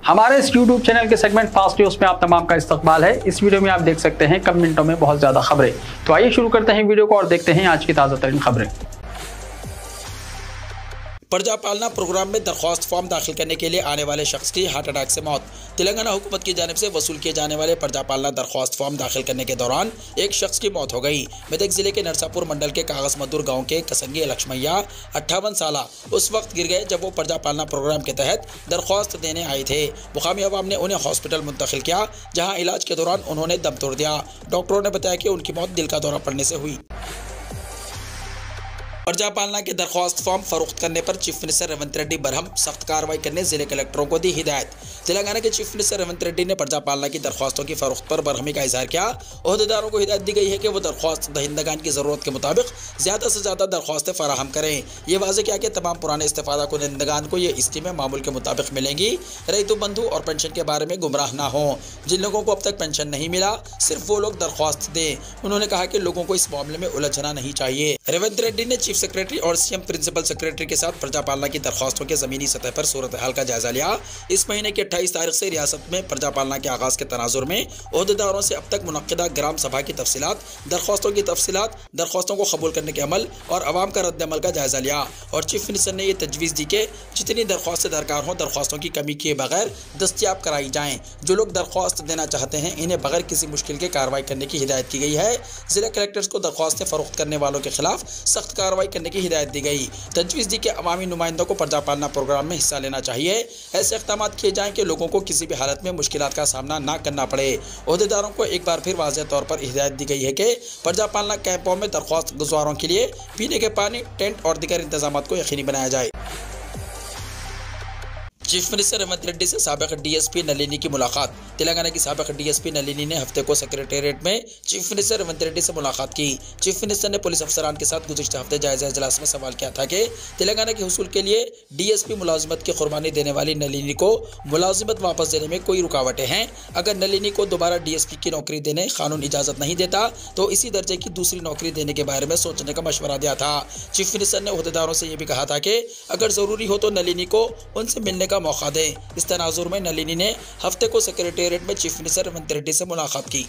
हमारे इस YouTube channel के सेगमेंट फास्ट न्यूज में आप तमाम का इस्तकबाल है। इस वीडियो में आप देख सकते हैं कम मिनटों में बहुत ज्यादा खबरें। तो आइए शुरू करते हैं वीडियो को और देखते हैं आज की ताजा तरीन खबरें। प्रजा पालना प्रोग्राम में दरख्वास्त फॉर्म दाखिल करने के लिए आने वाले शख्स की हार्ट अटैक से मौत। तेलंगाना हुकूमत की जानिब से वसूल किए जाने वाले प्रजा पालना दरख्वास्त फॉर्म दाखिल करने के दौरान एक शख्स की मौत हो गई। मेदक जिले के नरसापुर मंडल के कागज मदूर गांव के कसंगी लक्ष्मैया 58 साल उस वक्त गिर गए जब वो प्रजा पालना प्रोग्राम के तहत दरख्वास्त देने आए थे। मुकामी अवाम ने उन्हें हॉस्पिटल मुंतकिल किया, जहाँ इलाज के दौरान उन्होंने दम तोड़ दिया। डॉक्टरों ने बताया कि उनकी मौत दिल का दौरा पड़ने से हुई। प्रजा पालना के दरख्वास्त फॉर्म फरोख्त करने पर चीफ मिनिस्टर रेवंत रेड्डी बरहम सख्त कार्रवाई करने जिले कलेक्टरों को दी हिदायत। तेलंगाना के चीफ मिनिस्टर रेवंत रेड्डी ने प्रजा पालना की दरख्वास्तों की फरोख्त पर बरहमी का इजहार किया। ओहदेदारों को हिदायत दी गई है कि वो दरख्वास्त दहिंदगान की जरूरत के मुताबिक ज्यादा से ज्यादा दरख्वास्तें फराहम करें। ये वाज़ेह किया कि तमाम पुराने इस्तेफादा कुनंदगान को ये स्कीमें मामूल के मुताबिक मिलेंगी। रईतु बंधु और पेंशन के बारे में गुमराह ना हो। जिन लोगों को अब तक पेंशन नहीं मिला, सिर्फ वो लोग दरख्वास्त दें। उन्होंने कहा कि लोगों को इस मामले में उलझना नहीं चाहिए। रेवंत रेड्डी ने चीफ सेक्रेटरी और सीएम प्रिंसिपल सेक्रेटरी के साथ प्रजा पालना की दरख्वास्तों के जमीनी सतह पर सूरत हाल का जायजा लिया। इस महीने की 28 तारीख से रियासत में प्रजा पालना के आगाज के तनाजुर में ओहदेदारों से अब तक मुनक्किदा ग्राम सभा की तफसीलात, दरख्वास्तों की तफसीलात, दरख्वास्तों को कबूल करने के अमल और अवाम का रद्द-ए-अमल का जायजा लिया। और चीफ मिनिस्टर ने यह तजवीज़ दी कि जितनी दरख्वास्तें दरकार हों, दरख्वास्तों की कमी किए बगैर दस्तियाब कराई जाएँ। जो लोग दरख्वास्त देना चाहते हैं, इन्हें बगैर किसी मुश्किल के कार्रवाई करने की हिदायत की गई है। जिला कलेक्टर्स को दरख्वास्तें फरोख्त करने वालों के खिलाफ सख्त कार्रवाई करने की हिदायत दी गई। तजवीज़ दी कि अवामी नुमाइंदों को प्रजा पालना प्रोग्राम में हिस्सा लेना चाहिए। ऐसे इक़दाम किए जाएं कि लोगों को किसी भी हालत में मुश्किलात का सामना ना करना पड़े। ओहदेदारों को एक बार फिर वाज़ेह तौर पर हिदायत दी गई है कि प्रजा पालना कैंपों में दरख्वास्त गुज़ारों के लिए पीने के पानी, टेंट और दीगर इंतजाम को यकीनी बनाया जाए। चीफ मिनिस्टर रेवंत रेड्डी से साबिक़ डीएसपी नलिनी की मुलाकात। तेलंगाना की साबिक़ डीएसपी नलिनी ने हफ्ते को सेक्रेटेरिएट में चीफ मिनिस्टर रेवंत रेड्डी से मुलाकात की। चीफ मिनिस्टर ने पुलिस अफसरान के साथ गुज़िश्ता हफ्ते जायज़ा इजलास में सवाल किया था कि तेलंगाना के हुसूल के लिए डीएसपी मुलाजिमत की कुर्बानी देने वाली नलिनी को मुलाजिमत वापस देने में कोई रुकावटें हैं। अगर नलिनी को दोबारा डीएसपी की नौकरी देने कानून इजाज़त नहीं देता तो इसी दर्जे की दूसरी नौकरी देने के बारे में सोचने का मशवरा दिया था। चीफ मिनिस्टर ने ओहदेदारों से यह भी कहा था कि अगर ज़रूरी हो तो नलिनी को उनसे मिलने का मौका दें। इस तनाजुर में नलिनी ने हफ्ते को सेक्रेटेरिएट में चीफ मिनिस्टर रेवंत रेड्डी से मुलाकात की।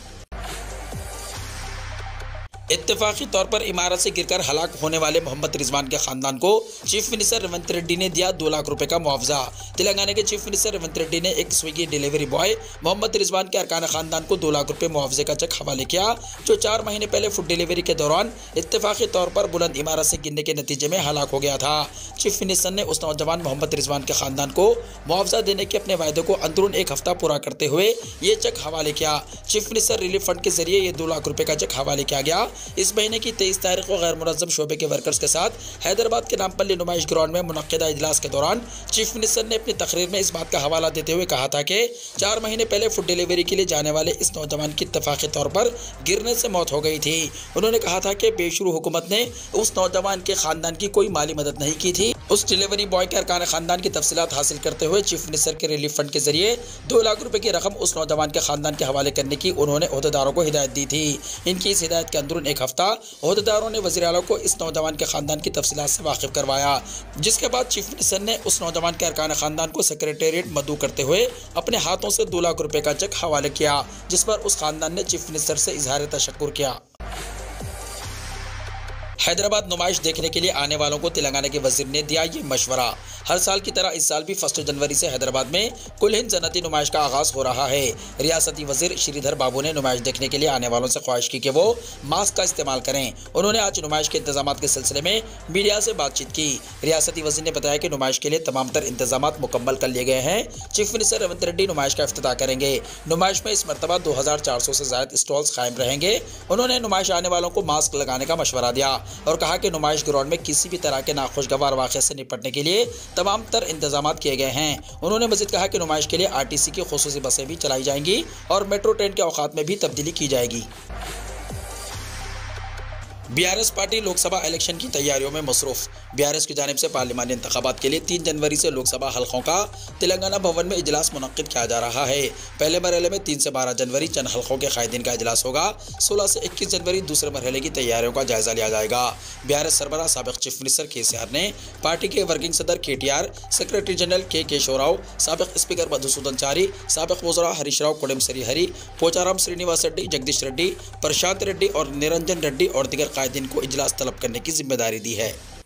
इत्तेफाकी तौर पर इमारत से गिरकर हलाक होने वाले मोहम्मद रिजवान के खानदान को चीफ मिनिस्टर रेवंत रेड्डी ने दिया 2 लाख रुपए का मुआवजा। तेलंगाना के चीफ मिनिस्टर रेवंत रेड्डी ने एक Swiggy delivery boy Mohammed Rizwan के अरकान खानदान को 2 लाख रुपए मुआवजे का चेक हवाले किया, जो 4 महीने पहले फूड डिलीवरी के दौरान इत्तेफाकी तौर पर बुलंद इमारत से गिरने के नतीजे में हलाक हो गया था। चीफ मिनिस्टर ने उस नौजवान मोहम्मद रिजवान के खानदान को मुआवजा देने के अपने वायदे को अंदरून एक हफ्ता पूरा करते हुए ये चेक हवाले किया। चीफ मिनिस्टर रिलीफ फंड के जरिए ये 2 लाख रुपए का चेक हवाले किया गया। इस महीने की 23 तारीख को गैर मुनज़्ज़म शोबे के वर्कर्स के साथ हैदराबाद के नामपल्ली नुमाइश ग्राउंड में मुनक्किदा इजलास के दौरान चीफ मिनिस्टर ने अपनी तकरीर में इस बात का हवाला देते हुए कहा था कि 4 महीने पहले फूड डिलीवरी के लिए जाने वाले इस नौजवान की इत्तफाक़ी तौर पर गिरने से मौत हो गई थी। उन्होंने कहा था कि बेशुरू हुकूमत ने उस नौजवान के खानदान की कोई माली मदद नहीं की थी। उस डिलीवरी बॉय के अरकान खानदान की तफसीलात हासिल करते हुए चीफ मिनिस्टर के रिलीफ फंड के जरिए 2 लाख रुपए की रकम उस नौजवान के खानदान के हवाले करने की उन्होंने ओहदेदारों को हिदायत दी थी। इनकी इस हिदायत के अंदरून एक हफ्ता ओहदेदारों ने वज़ीर आला को इस नौजवान के खानदान की तफसीलात से वाकिफ करवाया, जिसके बाद चीफ मिनिस्टर ने उस नौजवान के अरकान खानदान को सेक्रेटेरिएट मदऊ करते हुए अपने हाथों से 2 लाख रुपए का चेक हवाले किया, जिस पर उस खानदान ने चीफ मिनिस्टर से इजहार तशक्कुर किया। हैदराबाद नुमाइश देखने के लिए आने वालों को तेलंगाना के वजीर ने दिया ये मशवरा। हर साल की तरह इस साल भी 1 जनवरी से हैदराबाद में कुल हिंद जन्नती नुमाइश का आगाज़ हो रहा है। रियासती वजीर श्रीधर बाबू ने नुमाइश देखने के लिए आने वालों से ख्वाहिश की कि वो मास्क का इस्तेमाल करें। उन्होंने आज नुमाइश के इंतजाम के सिलसिले में मीडिया से बातचीत की। रियासती वजीर ने बताया कि नुमाइश के लिए तमाम तर इंतजाम मुकम्मल कर लिए गए हैं। चीफ मिनिस्टर रेवंत रेड्डी नुमाइश का इफ्तिताह करेंगे। नुमाइश में इस मरतबा 2400 से ज़ायद स्टॉल्स कायम रहेंगे। उन्होंने नुमाइश आने वालों को मास्क लगाने का मशवरा दिया और कहा कि नुमाइश ग्राउंड में किसी भी तरह के नाखुशगवार वाक़े से निपटने के लिए तमाम तर इंतजाम किए गए हैं। उन्होंने मज़ीद कहा कि नुमाइश के लिए आरटीसी की खुसूसी बसें भी चलाई जाएंगी और मेट्रो ट्रेन के औकात में भी तब्दीली की जाएगी। बीआरएस पार्टी लोकसभा इलेक्शन की तैयारियों में मसरूफ। BRS की जानिब से पार्लिमानी इंतखाबात के लिए 3 जनवरी से लोकसभा हल्कों का तेलंगाना भवन में इजलास मुनक्किद किया जा रहा है। पहले मरहले में 3 से 12 जनवरी चंद हल्कों के कायदीन का इजलास होगा। 16 से 21 जनवरी दूसरे मरहले की तैयारियों का जायजा लिया जाएगा। BRS सरबराह साबिक चीफ मिनिस्टर KCR ने पार्टी के वर्किंग सदर KTR, secretary general K Keshavrao, साबिक स्पीकर मधुसूदन चारी, साबिक वज़रा हरीश राव कोडेमसरी हरी, पोचाराम श्रीनिवास रेड्डी, जगदीश रेड्डी, प्रशांत रेड्डी और निरंजन रेड्डी और दीगर कायदीन को इजलास तलब करने की जिम्मेदारी दी है।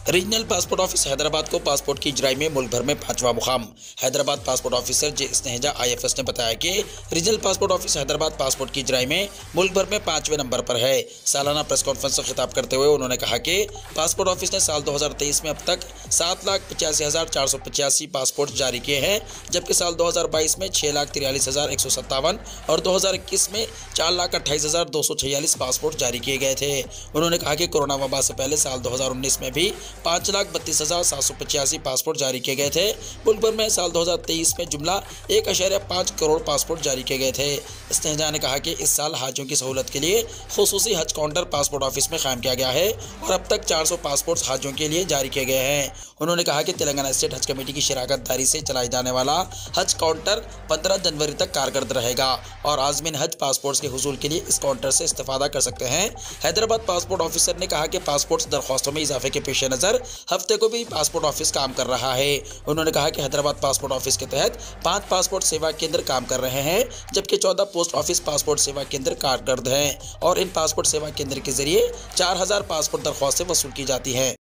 रीजनल पासपोर्ट ऑफिस हैदराबाद को पासपोर्ट की इजराई में मुल्क भर में 5वां मुकाम। Hyderabad passport officer J Snehaja IFS ने बताया कि regional passport office Hyderabad passport की इजराई में मुल्क भर में 5वें नंबर पर है। सालाना प्रेस कॉन्फ्रेंस से खिताब करते हुए उन्होंने कहा कि पासपोर्ट ऑफिस ने साल 2023 में अब तक 7,85,485 पासपोर्ट जारी किए हैं, जबकि साल 2022 में 6,43,157 और 2021 में 4,28,246 पासपोर्ट जारी किए गए थे। उन्होंने कहा कि कोरोना वबा से पहले साल 2019 में भी 5,32,785 पासपोर्ट जारी किए गए थे। मुल्क भर में साल 2023 में जुमला 1.5 करोड़ पासपोर्ट जारी किए गए थे। स्नेहजा ने कहा कि इस साल हाजियों की सहूलत के लिए खुसूसी हज काउंटर पासपोर्ट ऑफिस में कायम किया गया है और अब तक 400 पासपोर्ट हाजियों के लिए जारी किए गए हैं। उन्होंने कहा कि तेलंगाना स्टेट हज कमेटी की शराकतदारी से चलाए जाने वाला हज काउंटर 15 जनवरी तक कारगर रहेगा और आज़मीन हज पासपोर्ट के हुसूल के लिए इस काउंटर से इस्तेफादा कर सकते हैं। हैदराबाद पासपोर्ट ऑफिसर ने कहा कि पासपोर्ट दरख्वास्तों में इजाफे के पेश नज़र हफ्ते को भी पासपोर्ट ऑफिस काम कर रहा है। उन्होंने कहा कि हैदराबाद पासपोर्ट ऑफिस के तहत 5 पासपोर्ट सेवा केंद्र काम कर रहे हैं, जबकि 14 पोस्ट ऑफिस पासपोर्ट सेवा केंद्र कारगर हैं और इन पासपोर्ट सेवा केंद्र के जरिए 4,000 पासपोर्ट दरख्वास्तें वसूल की जाती हैं।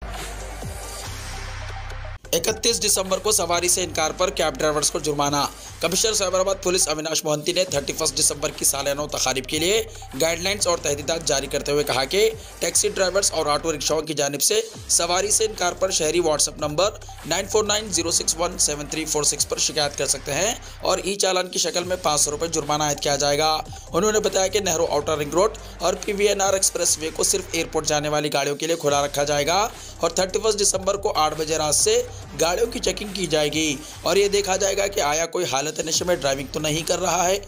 31 दिसंबर को सवारी से इनकार पर कैब ड्राइवर्स को जुर्माना। कमिश्नर साइबराबाद पुलिस अविनाश मोहंती ने 31 दिसंबर की सालाना तकारीब के लिए गाइडलाइंस और तहदीदात जारी करते हुए कहा कि टैक्सी ड्राइवर्स और ऑटो रिक्शाओं की जानिब से सवारी से इनकार पर शहरी व्हाट्सएप नंबर 9490617346 पर शिकायत कर सकते हैं और ई चालान की शक्ल में 500 रुपये जुर्माना आयद किया जाएगा। उन्होंने बताया कि नेहरू आउटर रिंग रोड और PVNR एक्सप्रेस वे को सिर्फ एयरपोर्ट जाने वाली गाड़ियों के लिए खुला रखा जाएगा और 31 दिसंबर को 8 बजे रात से गाड़ियों की चेकिंग की जाएगी और ये देखा जाएगा कि आया कोई हालत नशे में ड्राइविंग तो नहीं कर रहा है।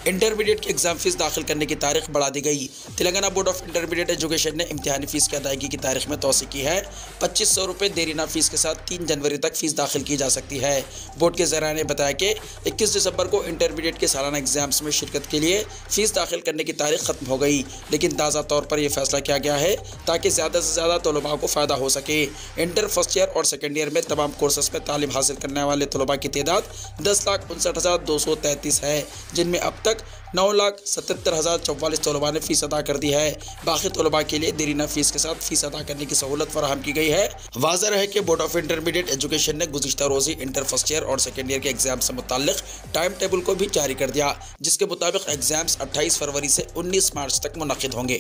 इंटरमीडिएट की एग्जाम फीस दाखिल करने की तारीख बढ़ा दी गई। Telangana board of intermediate education ने इम्तिहानी फीस की अदायगी की तारीख में तौसी की है। 2500 रुपये देरीना फीस के साथ 3 जनवरी तक फीस दाखिल की जा सकती है। बोर्ड के ज़राए ने बताया कि 21 दिसंबर को इंटरमीडिएट के सालाना एग्जाम्स में शिरकत के लिए फ़ीस दाखिल करने की तारीख खत्म हो गई, लेकिन ताज़ा तौर पर यह फैसला किया गया है ताकि ज़्यादा से ज़्यादा तलबा को फ़ायदा हो सके। इंटर फर्स्ट ईयर और सेकेंड ईयर में तमाम कोर्सेस में तालीम हासिल करने वाले तलबा की तादाद 10,59,233 है, जिनमें अब तक 9,77,044 तलबा ने फ़ीस अदा कर दी है। बाकी तलबा के लिए देरीना फ़ीस के साथ फ़ीस अदा करने की सहूलत फराहम की गई है। वाज़ेह है कि बोर्ड ऑफ इंटरमीडिएट एजुकेशन ने गुज़िश्ता रोज़ी इंटर फर्स्ट ईयर और सेकेंड ईयर के एग्ज़ाम से मुताल्लिक़ टाइम टेबल को भी जारी कर दिया, जिसके मुताबिक एग्ज़ाम्स 28 फरवरी से 19 मार्च तक मुनक़िद होंगे।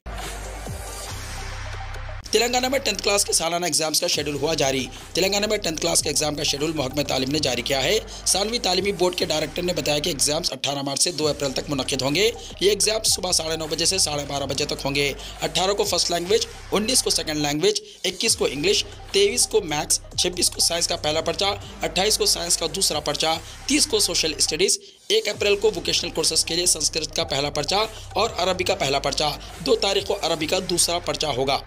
तेलंगाना में 10th क्लास के सालाना एग्जाम्स का शेड्यूल हुआ जारी। तेलंगाना में 10th क्लास के एग्जाम का शेड्यूल महकमे तालीम ने जारी किया है। सानवी तालीमी बोर्ड के डायरेक्टर ने बताया कि एग्जाम्स 18 मार्च से 2 अप्रैल तक मुनक़िद होंगे। ये एग्जाम्स सुबह 9:30 बजे से 12:30 बजे तक होंगे। 18 को फर्स्ट लैंग्वेज, 19 को सेकंड लैंग्वेज, 21 को इंग्लिश, 23 को मैथ्स, 26 को साइंस का पहला पर्चा, 28 को साइंस का दूसरा पर्चा, 30 को सोशल स्टडीज़, 1 अप्रैल को वोकेशनल कोर्सेज के लिए संस्कृत का पहला पर्चा और अरबी का पहला पर्चा, 2 तारीख को अरबी का दूसरा पर्चा होगा।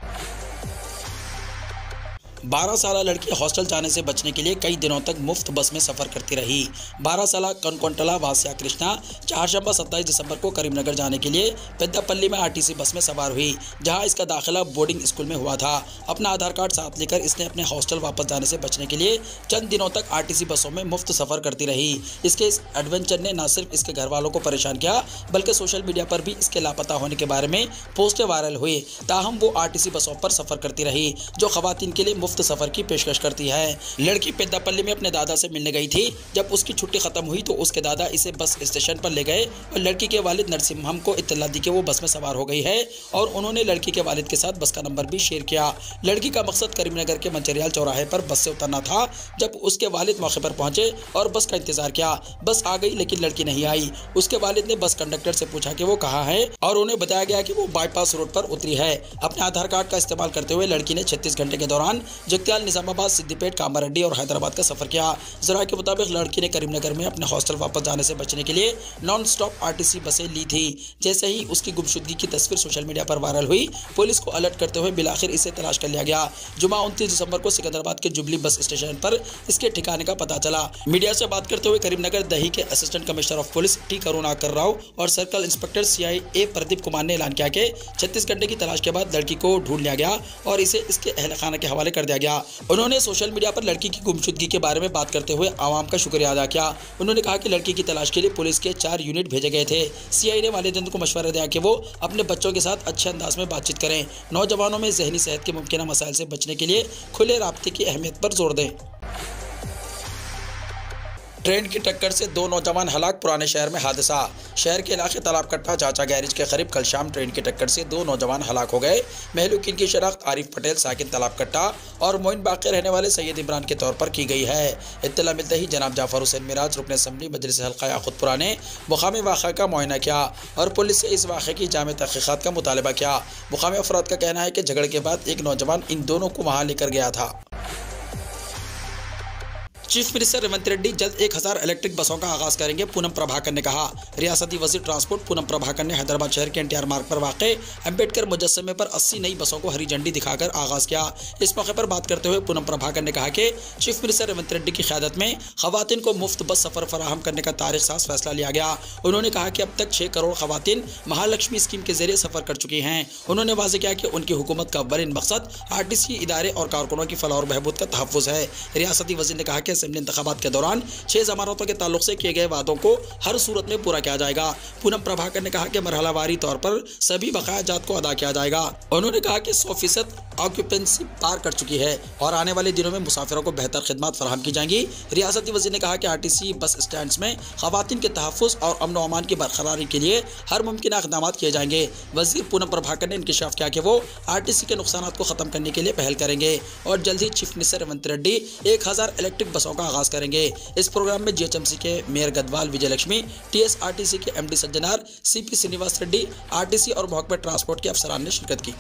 12 साल लड़की हॉस्टल जाने से बचने के लिए कई दिनों तक मुफ्त बस में सफ़र करती रही। 12 साल कनकोंटला वासिया कृष्णा चारशंबा 27 दिसंबर को करीमनगर जाने के लिए पेद्दापल्ली में RTC बस में सवार हुई, जहां इसका दाखिला बोर्डिंग स्कूल में हुआ था। अपना आधार कार्ड साथ लेकर इसने अपने हॉस्टल वापस जाने से बचने के लिए चंद दिनों तक RTC बसों में मुफ्त सफ़र करती रही। इसके इस एडवेंचर ने न सिर्फ इसके घर वालों को परेशान किया, बल्कि सोशल मीडिया पर भी इसके लापता होने के बारे में पोस्टें वायरल हुई। ताहम वो RTC बसों पर सफ़र करती रही, जो खवातीन के लिए मुफ्त सफर की पेशकश करती है। लड़की पेद्दापल्ली में अपने दादा से मिलने गई थी। जब उसकी छुट्टी खत्म हुई तो उसके दादा इसे बस स्टेशन पर ले गए और लड़की के वालिद नरसिम्हम को इत्तला दी कि वो बस में सवार हो गई है और उन्होंने लड़की के वालिद के साथ बस का नंबर भी शेयर किया। लड़की का मकसद करीमनगर के मंचरियाल चौराहे पर बस से उतरना था। जब उसके वालिद मौके पर पहुंचे और बस का इंतजार किया, बस आ गई लेकिन लड़की नहीं आई। उसके वालिद ने बस कंडक्टर से पूछा कि वो कहाँ है और उन्हें बताया गया कि वो बाईपास रोड पर उतरी है। अपने आधार कार्ड का इस्तेमाल करते हुए लड़की ने 36 घंटे के दौरान जगत्याल, निजामाबाद, सिद्दीपेट, कामारेड्डी और हैदराबाद का सफर किया। जरा के मुताबिक लड़की ने करीमनगर में अपने हॉस्टल वापस जाने से बचने के लिए नॉन स्टॉप आरटीसी बसें ली थी। जैसे ही उसकी गुमशुदगी की तस्वीर सोशल मीडिया पर वायरल हुई, पुलिस को अलर्ट करते हुए बिलाखिर इसे तलाश कर लिया गया। जुमा 29 दिसंबर को सिकंदराबाद के जुबली बस स्टेशन पर इसके ठिकाने का पता चला। मीडिया से बात करते हुए करीमनगर दही के assistant commissioner of police T Karunakar Rao और circle inspector CIA Pradeep Kumar ने ऐलान किया कि 36 घंटे की तलाश के बाद लड़की को ढूंढ लिया गया और इसे इसके अहल खाना के हवाले कर दिया गया। उन्होंने सोशल मीडिया पर लड़की की गुमशुदगी के बारे में बात करते हुए आवाम का शुक्रिया अदा किया। उन्होंने कहा कि लड़की की तलाश के लिए पुलिस के 4 यूनिट भेजे गए थे। CI ने वालिदैन को मशवरा दिया कि वो अपने बच्चों के साथ अच्छे अंदाज में बातचीत करें, नौजवानों में जहनी सेहत के मुमकिन मसाइल से बचने के लिए खुले राब्ते की अहमियत पर जोर दें। ट्रेन की टक्कर से 2 नौजवान हलाक, पुराने शहर में हादसा। शहर के इलाके तालाब कट्टा चाचा गैरेज के करीब कल शाम ट्रेन की टक्कर से 2 नौजवान हलाक हो गए। महलूकिन की शनाख्त आरिफ पटेल साकिन तालाब कट्टा और मोइन बाग के रहने वाले सैयद इमरान के तौर पर की गई है। इत्तला मिलते ही जनाब जाफर हुसैन मिराज रुकन असम्बली मजलिस हल्का याकूतपुरा ने मुकामी वाक़ा का मुआयना किया और पुलिस से इस वाक़े की जामे तहक़ीक़ात का मुतालबा किया। मुकामी अफराद का कहना है कि झगड़े के बाद एक नौजवान इन दोनों को वहाँ लेकर गया था। चीफ मिनिस्टर रेवंत रेड्डी जल्द 1000 इलेक्ट्रिक बसों का आगाज करेंगे, पूनम प्रभाकर ने कहा। रियासती वजीर ट्रांसपोर्ट पूनम प्रभाकर ने हैदराबाद शहर के NTR मार्ग पर वाक़े अम्बेडकर मुजस्समे पर 80 नई बसों को हरी झंडी दिखाकर आगाज किया। इस मौके पर बात करते हुए पूनम प्रभाकर ने कहा कि चीफ मिनिस्टर रेवंत रेड्डी की क़यादत में ख़वातीन को मुफ्त बस सफ़र फराहम करने का तारीख साज फैसला लिया गया। उन्होंने कहा कि अब तक 6 करोड़ ख़वातीन महालक्ष्मी स्कीम के जरिए सफ़र कर चुकी हैं। उन्होंने वाज़ेह किया कि उनकी हुकूमत का अव्वलिन मकसद RTC इदारे और कारकुनों की फलाह और बहबूद का तहफ़्फ़ुज़ है। रियासती वज़ीर ने कहा कि असेंबली इंतख़ाबात के दौरान 6 ज़मानतों के ताल्लुक से किए गए वादों को हर सूरत में पूरा किया जाएगा। पूनम प्रभाकर ने कहा कि मरहलावारी तौर पर सभी बकाया जात को अदा किया जाएगा। उन्होंने कहा कि 100% ऑक्यूपेंसी पार कर चुकी है और आने वाले दिनों में मुसाफिरों को बेहतर खिदमत फराहम की जाएंगी। रियासती वज़ीर ने कहा कि RTC बस स्टैंड में ख़वातीन के तहफ़्फ़ुज़ और अमन व अमान की बरकरारी के लिए हर मुमकिन इक़दाम किए जाएंगे। वज़ीर पूनम प्रभाकर ने इंकशाफ किया कि वो RTC के नुकसान को ख़त्म करने के लिए पहल करेंगे और जल्द ही chief minister Revanth Reddy 1000 electric बसों का आगाज़ करेंगे। इस प्रोग्राम में GHMC के मेयर गदवाल विजयलक्ष्मी, TSRTC के MD Sajjanar, CP Srinivas Reddy, RTC और महकमे ट्रांसपोर्ट के अफसरान ने शिरकत की।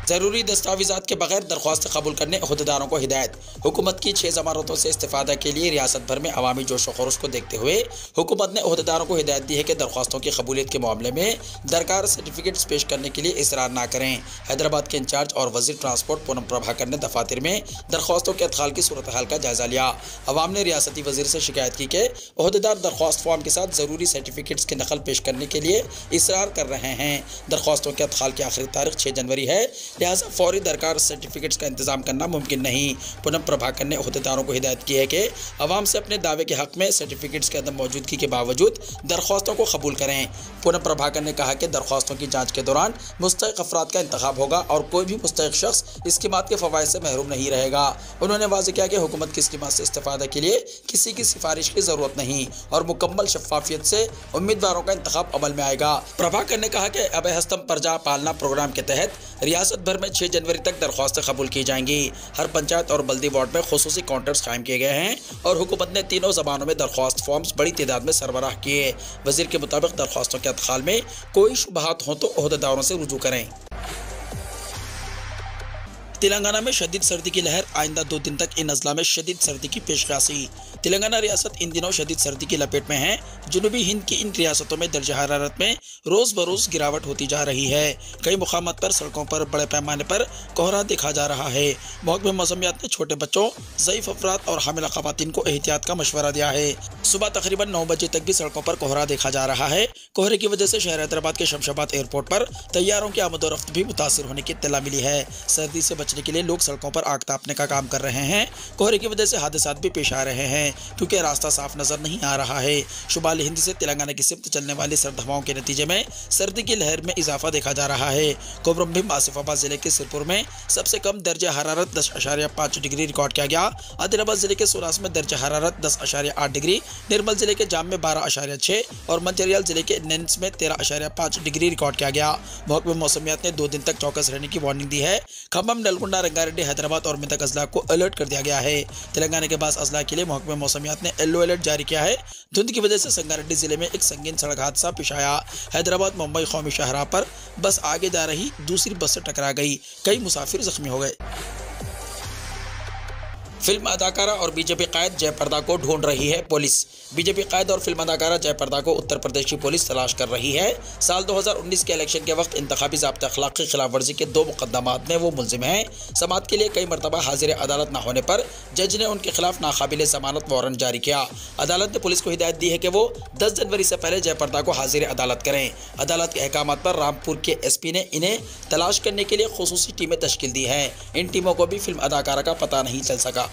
ज़रूरी दस्तावेज़ात के बगैर दरख्वास्त कबूल करने अहदेदारों को हिदायत। हुकूमत की 6 ज़मानतों से इस्तिफ़ादा के लिए रियासत भर में अवामी जोश व खरोश को देखते हुए हुकूमत ने अहदेदारों को हिदायत दी है कि दरख्वास्तों की कबूलियत के मामले में दरकार सर्टिफिकेट्स पेश करने के लिए इसरार ना करें। हैदराबाद के इंचार्ज और वज़ीर ट्रांसपोर्ट पूनम प्रभाकर ने दफातर में दरख्वास्तों के अदखाल की सूरत हाल का जायज़ा लिया। अवाम ने रियासती वज़ीर से शिकायत की कि अहदेदार दरख्वास्त फॉर्म के साथ ज़रूरी सर्टिफिकेट्स की नकल पेश करने के लिए इसरार कर रहे हैं। दरख्वास्तों के अदखाल की आखिरी तारीख 6 जनवरी है, लिहाजा फौरी दरकार सर्टिफिकेट्स का इंतजाम करना मुमकिन नहीं। पूनम प्रभाकर ने अहदेदारों को हिदायत की है कि अवाम से अपने दावे के हक़ में सर्टिफिकेट्स की अदम मौजूदगी के बावजूद दरख्वास्तों को कबूल करें। पूनम प्रभाकर ने कहा कि दरख्वास्तों की जाँच के दौरान मुस्तहिक़ अफराद का इंतखाब होगा और कोई भी मुस्तहिक़ शख्स स्कीमात के फ़वाइद से महरूम नहीं रहेगा। उन्होंने वाज़ेह किया कि हुकूमत की स्कीमात से इस्तिफ़ादा के लिए किसी की सिफारिश की ज़रूरत नहीं और मुकम्मल शफ़ाफियत से उम्मीदवारों का इंतखाब अमल में आएगा। प्रभाकर ने कहा कि अब हस्तम प्रजा पालना प्रोग्राम के तहत रियासत भर में 6 जनवरी तक दरख्वास्तें कबूल की जाएंगी। हर पंचायत और बल्दी वार्ड में खुसूसी काउंटर्स कायम किए गए हैं और हुकूमत ने तीनों ज़बानों में दरख्वास्त फॉर्म्स बड़ी तादाद में सरबराह किए। वज़ीर के मुताबिक दरख्वास्तों के अदखाल में कोई शुबहात हों तो अहदेदारों से रुजू करें। तेलंगाना में शदीद सर्दी की लहर, आइंदा 2 दिन तक इन अजला में शदीद सर्दी की पेशकशी। तेलंगाना रियासत इन दिनों शदीद सर्दी की लपेट में है। जनूबी हिंद की इन रियासतों में दर्जा हरारत में रोज़ बरोज़ गिरावट होती जा रही है। कई मुकामात पर सड़कों पर बड़े पैमाने पर कोहरा देखा जा रहा है। महकमे मौसमियात ने छोटे बच्चों, ज़ईफ़ अफराद और हामिला ख़वातीन को एहतियात का मशवरा दिया है। सुबह तकरीबन 9 बजे तक भी सड़कों पर कोहरा देखा जा रहा है। कोहरे की वजह से शहर हैदराबाद के शमशाबाद एयरपोर्ट पर तैयारों की आमदोरफ्त भी मुतासिर होने की इत्तला मिली है। सर्दी से बचने के लिए लोग सड़कों पर आग तापने का काम कर रहे हैं। कोहरे की वजह से हादसात भी पेश आ रहे हैं क्योंकि रास्ता साफ नजर नहीं आ रहा है। शुमाली हिंद से तेलंगाना की सिमत चलने वाली सर्द हवाओं के नतीजे में सर्दी की लहर में इजाफा देखा जा रहा है। कोबरम आसिफाबाद जिले के सिरपुर में सबसे कम दर्जा हरारत 10.5 डिग्री रिकॉर्ड किया गया। आदिलाबाद जिले के सोरास में दर्जा हरारत 10.8 डिग्री, निर्मल जिले के जाम में 12.6 और मंचरियाल जिले के नेंस में 13.5 डिग्री रिकॉर्ड किया गया। महकमे मौसमियात ने 2 दिन तक चौकस रहने की वार्निंग दी है। खम्मम, नलगुंडा, रंगारेड्डी, हैदराबाद और मेदक अजला को अलर्ट कर दिया गया है। तेलंगाना के पास अजला के लिए महकमे मौसमियात ने येलो अलर्ट जारी किया है। धुंध की वजह से संगारेड्डी जिले में एक संगीन सड़क हादसा पेश आया। हैदराबाद मुंबई कौमी शाहराह पर बस आगे जा रही दूसरी बस से टकरा गई, कई मुसाफिर जख्मी हो गए। फिल्म अदाकारा और बीजेपी कायद जयप्रदा को ढूंढ रही है पुलिस। बीजेपी कायद और फिल्म अदाकारा जयप्रदा को उत्तर प्रदेश की पुलिस तलाश कर रही है। साल 2019 के इलेक्शन के वक्त इंतखाबी ज़ाब्ता अखलाक की खिलाफ वर्जी के 2 मुकदमात में वो मुलजिम हैं। समाअत के लिए कई मरतबा हाजिर अदालत न होने पर जज ने उनके खिलाफ नाकाबिल जमानत वारंट जारी किया। अदालत ने पुलिस को हिदायत दी है कि वो 10 जनवरी से पहले जयप्रदा को हाजिर अदालत करें। अदालत के अहकाम पर रामपुर के SP ने इन्हें तलाश करने के लिए खुसूसी टीमें तश्कील दी हैं। इन टीमों को भी फिल्म अदाकारा का पता नहीं चल सका।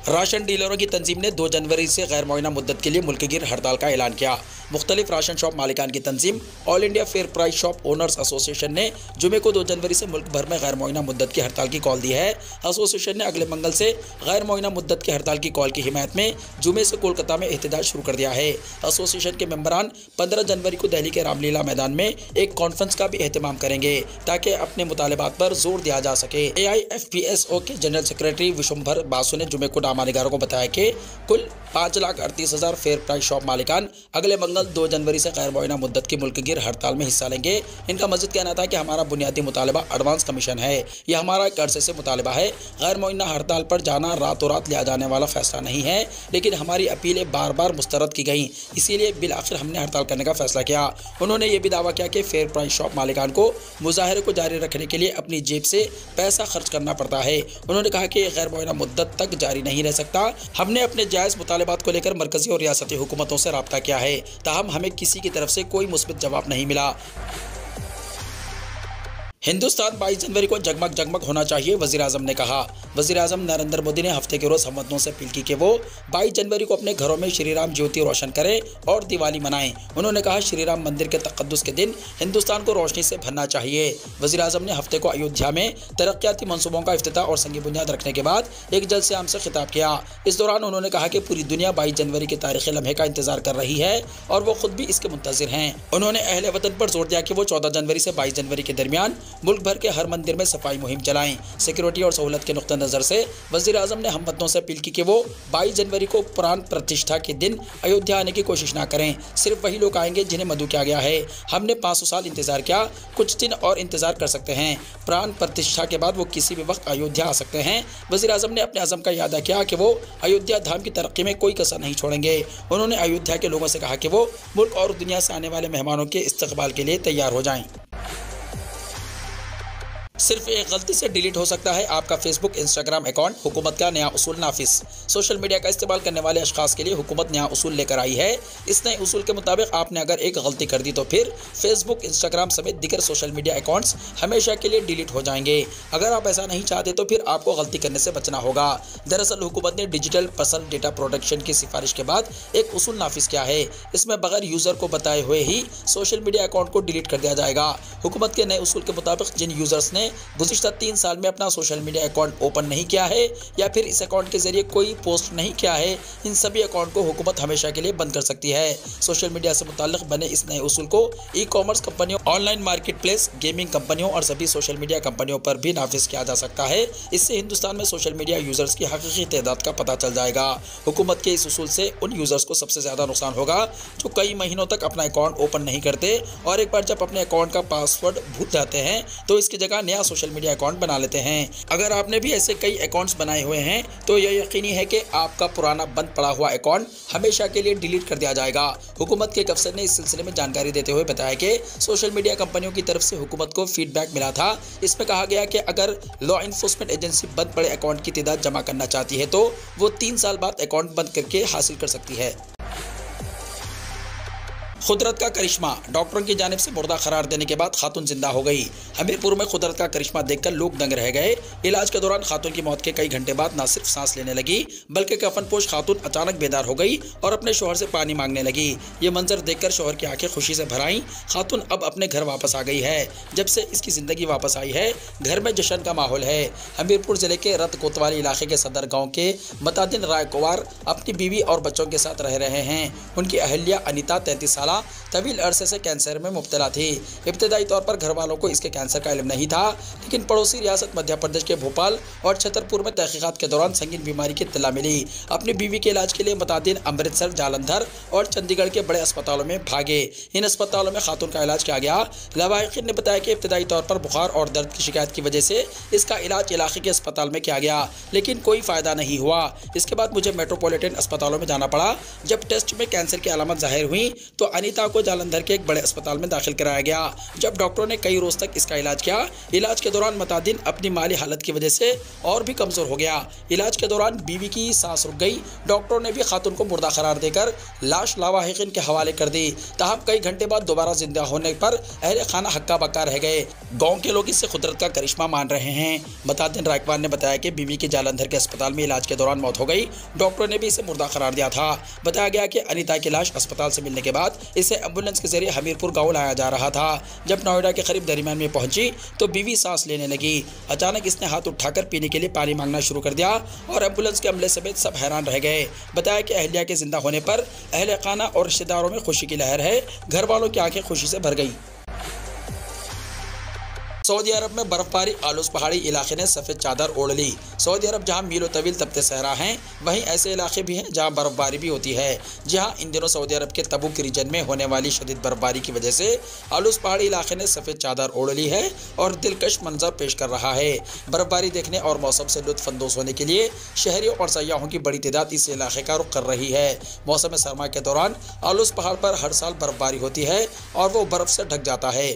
राशन डीलरों की तंजीम ने 2 जनवरी से गैर मुअय्यना मुद्दत के लिए मुल्क गिर हड़ताल का ऐलान किया। मुख्तलिफ राशन शॉप मालिकान की तंजीम all India fair price shop owners association ने जुमे को 2 जनवरी से मुल्क भर में गैर मुअय्यना मुद्दत की हड़ताल की कॉल दी है। एसोसिएशन ने अगले मंगल से गैर मुअय्यना मुद्दत की हड़ताल की कॉल की हिमायत में जुमे से कोलकाता में एहतजाज शुरू कर दिया है। एसोसिएशन के मेंबरान 15 जनवरी को दिल्ली के रामलीला मैदान में एक कॉन्फ्रेंस का भी एहतमाम करेंगे ताकि अपने मुतालिबात पर जोर दिया जा सके। AIFPSO के जनरल सेक्रेटरी विशंभर बासु ने जुमे को निगारों को बताया कि कुल 5,38,000 फेयर प्राइस शॉप मालिकान अगले मंगल 2 जनवरी से गैर मुअय्यना मुद्दत की मुल्क गिर हड़ताल में हिस्सा लेंगे। इनका मज़ीद कहना था कि हमारा बुनियादी मुतालबा एडवांस कमीशन है। यह हमारा एक अरसे से मुतालबा है। गैर मुअय्यना हड़ताल पर जाना रातों रात लिया जाने वाला फैसला नहीं है, लेकिन हमारी अपीलें बार बार मुस्तरद की गई, इसीलिए बिल आखिर हमने हड़ताल करने का फैसला किया। उन्होंने ये भी दावा किया कि फेयर प्राइस शॉप मालिकान को मुजाहरे को जारी रखने के लिए अपनी जेब से पैसा खर्च करना पड़ता है। उन्होंने कहा कि गैर मुअय्यना मुद्दत तक जारी नहीं रह सकता। हमने अपने जायज़ मुतालिबात को लेकर मरकजी और रियासती हुकूमतों से राब्ता किया है, ताहम हमें किसी की तरफ से कोई मुस्बित जवाब नहीं मिला। हिंदुस्तान 22 जनवरी को जगमग जगमग होना चाहिए, वज़ीर आज़म ने कहा। वज़ीर आज़म नरेंद्र मोदी ने हफ्ते के रोज़ हमवतनों से अपील की कि वो 22 जनवरी को अपने घरों में श्री राम ज्योति रोशन करें और दिवाली मनाएं। उन्होंने कहा श्री राम मंदिर के तक़द्दुस के दिन हिंदुस्तान को रोशनी से भरना चाहिए। वज़ीर आज़म ने हफ्ते को अयोध्या में तरक्याती मनसूबों का इफ्तिताह और संगी बुनियाद रखने के बाद एक जलसे आम से खिताब किया। इस दौरान उन्होंने कहा कि पूरी दुनिया 22 जनवरी के तारीख़ी लम्हे का इंतजार कर रही है और वो खुद भी इसके मुंतज़िर हैं। उन्होंने अहले वतन पर जोर दिया कि वो 14 जनवरी से 22 जनवरी के दरमियान मुल्क भर के हर मंदिर में सफाई मुहिम चलाएं। सिक्योरिटी और सहूलत के नुक्ता नज़र से वज़ीर आज़म ने हमवतनों से अपील की कि वो 22 जनवरी को प्राण प्रतिष्ठा के दिन अयोध्या आने की कोशिश ना करें। सिर्फ वही लोग आएंगे जिन्हें मदऊ किया गया है। हमने 500 साल इंतजार किया, कुछ दिन और इंतजार कर सकते हैं। प्राण प्रतिष्ठा के बाद वो किसी भी वक्त अयोध्या आ सकते हैं। वज़ीर आज़म ने अपने अज़म का इरादा किया कि वो अयोध्या धाम की तरक्की में कोई कसर नहीं छोड़ेंगे। उन्होंने अयोध्या के लोगों से कहा कि वो मुल्क और दुनिया से आने वाले मेहमानों के इस्तकबाल के लिए तैयार हो जाएं। सिर्फ एक गलती से डिलीट हो सकता है आपका फेसबुक इंस्टाग्राम अकाउंट, हुकूमत का नया उसूल नाफिज। सोशल मीडिया का इस्तेमाल करने वाले अशखास के लिए हुकूमत नया उसूल लेकर आई है। इस नए उसूल के मुताबिक आपने अगर एक गलती कर दी तो फिर फेसबुक, इंस्टाग्राम समेत दीगर सोशल मीडिया अकाउंट्स हमेशा के लिए डिलीट हो जाएंगे। अगर आप ऐसा नहीं चाहते तो फिर आपको गलती करने से बचना होगा। दरअसल हुकूमत ने डिजिटल पर्सनल डेटा प्रोटेक्शन की सिफारिश के बाद एक उसूल नाफिज किया है। इसमें बगैर यूज़र को बताए हुए ही सोशल मीडिया अकाउंट को डिलीट कर दिया जाएगा। हुकूमत के नए उसूल के मुताबिक जिन यूज़र्स ने गुज़िश्ता 3 साल में अपना सोशल मीडिया अकाउंट ओपन नहीं किया है या फिर इस अकाउंट के जरिए कोई पोस्ट नहीं किया है, इन सभी अकाउंट को हुकूमत हमेशा के लिए बंद कर सकती है। सोशल मीडिया से मुताल्लिक बने इस नए उसूल को ई-कॉमर्स कंपनियों, ऑनलाइन मार्केट प्लेस, गेमिंग कंपनियों और सभी सोशल मीडिया कंपनियों पर भी नाफिज किया जा सकता है। इससे हिंदुस्तान में सोशल मीडिया यूजर्स की हकीकी तादाद का पता चल जाएगा। हुकूमत के इस उसूल से उन यूजर्स को सबसे ज्यादा नुकसान होगा जो कई महीनों तक अपना अकाउंट ओपन नहीं करते और एक बार जब अपने अकाउंट का पासवर्ड भूल जाते हैं तो इसकी जगह नया सोशल मीडिया अकाउंट बना लेते हैं। अगर आपने भी ऐसे कई अकाउंट्स बनाए हुए हैं तो यह यकीनी है कि आपका पुराना बंद पड़ा हुआ अकाउंट हमेशा के लिए डिलीट कर दिया जाएगा। हुकूमत के एक अफसर ने इस सिलसिले में जानकारी देते हुए बताया कि सोशल मीडिया कंपनियों की तरफ से हुकूमत को फीडबैक मिला था। इसमें कहा गया कि अगर लॉ इन्फोर्समेंट एजेंसी बंद पड़े अकाउंट की तादाद जमा करना चाहती है तो वो 3 साल बाद अकाउंट बंद करके हासिल कर सकती है। कुदरत का करिश्मा, डॉक्टरों की जानिब से मुर्दा करार देने के बाद खातून जिंदा हो गई। हमीरपुर में कुदरत का करिश्मा देखकर लोग दंग रह गए। इलाज के दौरान खातून की मौत के कई घंटे बाद न सिर्फ सांस लेने लगी बल्कि कफनपोश खातून अचानक बेदार हो गई और अपने शोहर से पानी मांगने लगी। ये मंजर देखकर शोहर की आंखें खुशी से भर आईं। खातून अब अपने घर वापस आ गई है। जब से इसकी जिंदगी वापस आई है घर में जश्न का माहौल है। हमीरपुर जिले के रत कोतवाली इलाके के सदर गाँव के मतादिन राय कुंवर अपनी बीवी और बच्चों के साथ रह रहे हैं। उनकी अहल्या अनिता 33 साल साला तवील अरसे से कैंसर में मुब्तला थी। इब्तदाई तौर पर घर वालों को इसके कैंसर का इल्म नहीं था, लेकिन पड़ोसी रियासत मध्य प्रदेश के भोपाल और छतरपुर में तहकीकात के दौरान संगीन बीमारी की इत्तला मिली। अपनी बीवी के इलाज के लिए मुतादिन अमृतसर, जालंधर और चंडीगढ़ के बड़े अस्पतालों में भागे। इन अस्पतालों में खातून का इलाज किया गया। लवाहिकीन ने बताया कि इब्तदाई तौर पर बुखार और दर्द की शिकायत की वजह से इसका इलाज इलाके के अस्पताल में किया गया, लेकिन कोई फायदा नहीं हुआ। इसके बाद मुझे मेट्रोपॉलिटन अस्पतालों में जाना पड़ा। जब टेस्ट में कैंसर की अलामत जाहिर हुई तो अनीता को जालंधर के एक बड़े अस्पताल में दाखिल कराया गया। जब डॉक्टरों ने कई रोज तक इसका इलाज किया, इलाज के दौरान मुतादिन अपनी माली हालत की वजह से और भी कमजोर हो गया। इलाज के दौरान बीवी की सांस रुक गई। डॉक्टरों ने भी खातून को मुर्दा करार देकर लाश लावाहिकीन के हवाले कर दी। ताहम कई घंटे बाद दोबारा जिंदा होने पर अहले खाना हक्का बक्का रह गए। गाँव के लोग इसे कुदरत का करिश्मा मान रहे हैं। मुतादिन रायकवान ने बताया कि बीवी की जालंधर के अस्पताल में इलाज के दौरान मौत हो गई। डॉक्टरों ने भी इसे मुर्दा करार दिया था। बताया गया कि अनीता की लाश अस्पताल से मिलने के बाद इसे एम्बुलेंस के जरिए हमीरपुर गांव लाया जा रहा था। जब नोएडा के करीब दरमियान में पहुंची तो बीवी सांस लेने लगी। अचानक इसने हाथ उठाकर पीने के लिए पानी मांगना शुरू कर दिया और एम्बुलेंस के अमले समेत सब हैरान रह गए। बताया कि अहलिया के जिंदा होने पर अहले खाना और रिश्तेदारों में खुशी की लहर है। घर वालों की आंखें खुशी से भर गई। सऊदी अरब में बर्फबारी, आलूस पहाड़ी इलाके ने सफ़ेद चादर ओढ़ ली। सऊदी अरब जहां मीलों तवील तपते सहरा हैं, वहीं ऐसे इलाके भी हैं जहां बर्फबारी भी होती है। जहां इन दिनों सऊदी अरब के तबूक रीजन में होने वाली शदीद बर्फबारी की वजह से आलूस पहाड़ी इलाके ने सफ़ेद चादर ओढ़ ली है और दिलकश मंजर पेश कर रहा है। बर्फबारी देखने और मौसम से लुत्फानंदोज होने के लिए शहरियों और सयाहों की बड़ी तादाद इस इलाके का रुख कर रही है। मौसम सरमा के दौरान आलूस पहाड़ पर हर साल बर्फबारी होती है और वो बर्फ से ढक जाता है।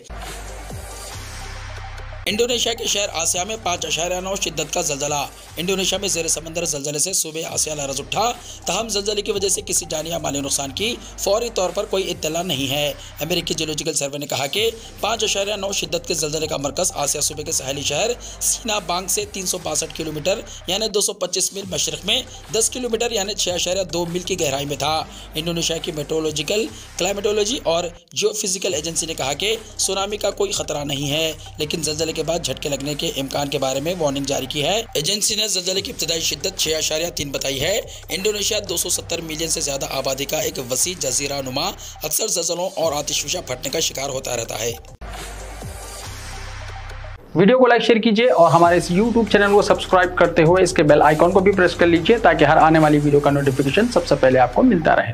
इंडोनेशिया के शहर आसिया में 5.9 शिद्दत का जलजला। इंडोनेशिया में ज़ेर समंदर जलजले से सुबह आसिया लरज़ उठा। तहम जलजले की वजह से किसी जानी या माली नुकसान की फौरी तौर पर कोई इत्तला नहीं है। अमेरिकी जियोलॉजिकल सर्वे ने कहा कि 5.9 शिद्दत के जलजले का मरकज़ आसिया सूबे के सहेली शहर सीना बांग से 362 किलोमीटर यानी 225 मील मशरक़ में 10 किलोमीटर यानी 6.2 मील की गहराई में था। इंडोनेशिया की मेट्रोलॉजिकल, क्लाइमेटोलॉजी और जियोफिजिकल एजेंसी ने कहा कि सुनामी का कोई खतरा नहीं है, लेकिन जलजले के बाद झटके लगने के इम्कान के बारे में वार्निंग जारी की है। एजेंसी ने जलजले की इब्तदाई शिद्दत 6.3 बताई है। इंडोनेशिया 270 मिलियन से ज्यादा आबादी का एक वसी जजीरा नुमा अक्सर जलजलों और आतिशफिशा फटने का शिकार होता रहता है। वीडियो को लाइक शेयर कीजिए और हमारे इस YouTube चैनल को सब्सक्राइब करते हुए इसके बेल आइकॉन को भी प्रेस कर लीजिए ताकि हर आने वाली वीडियो का नोटिफिकेशन सबसे पहले आपको मिलता रहे।